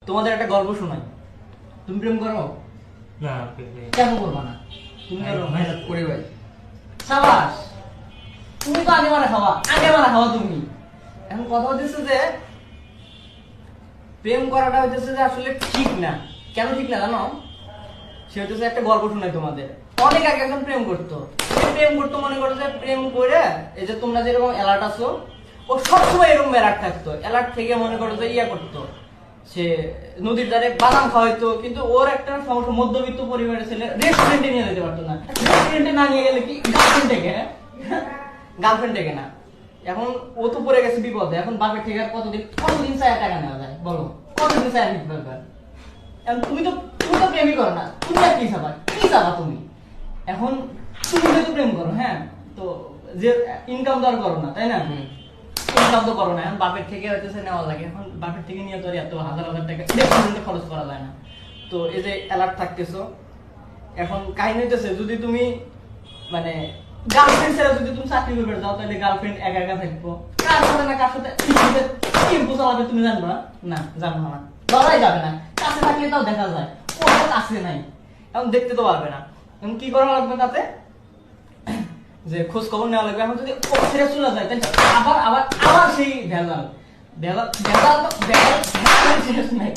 তোমাদের একটা গল্প শোনাই। তুমি প্রেম করো? না কেন করবা না? তুমি করে ভাই সাবাস, তুমি তো আগে মারা খাওয়া তুমি। এখন কথা হচ্ছে যে প্রেম করাটা হচ্ছে যে আসলে ঠিক না। কেন ঠিক না জানো? সে হচ্ছে একটা গল্প শোনাই তোমাদের। অনেক আগে একজন প্রেম করতো মনে করো যে প্রেম করে এই যে তোমরা যেরকম অ্যালার্ট আছো, ও সবসময় এরকম অ্যালার্ট থাকতো। অ্যালার্ট থেকে মনে করো যে ইয়া করতো, সে নদীর ধারে বাদাম খাওয়াইতো। কিন্তু ওর একটা সমস্যা, মধ্যবিত্ত পরিবারের ছেলে, রেস্টুরেন্টে নিয়ে যেতে পারতো না। রেস্টুরেন্টে না নিয়ে গেলে কি গার্লফ্রেন্ড থেকে না। এখন ও তো পড়ে গেছে বিপদে। এখন বাপের থেকে আর কতদিন চায় টাকা নেওয়া যায় বলো? কতদিন চায় নিতে পারবে? এখন তুমি তো প্রেমই করো না, তুমি আর কি চাবা তুমি? এখন তুমি যেহেতু প্রেম করো, হ্যাঁ, তো যে ইনকাম তো আর করো না, তাই না? ইনকাম তো করো না। এখন বাপের থেকে হইতেছে নেওয়া লাগে। এখন বাপের থেকে নিয়ে তো এত হাজার হাজার টাকা রেস্টুরেন্টে খরচ করা যায় না। তো এই যে অ্যালার্ট থাকতেছো, এখন কাহিনী হইতেছে যদি তুমি মানে গার্লফ্রেন্ড ছাড়া যদি তুমি চাকরি করবে যাও, তাহলে গার্লফ্রেন্ড একা একা থাকবো। কার সাথে না কার সাথে টেম্পো চালাবে তুমি জানবা না? জানবো না, ধরাই যাবে না। কাছে থাকলে তাও দেখা যায়, ও কাছে নাই, এখন দেখতে তো পারবে না। এখন কি করা লাগবে তাতে? যে খোঁজ খবর নেওয়া লাগবে। এখন যদি ও ছেড়ে চলে যায়, তাহলে আবার সেই ভেজাল শেষ নাই।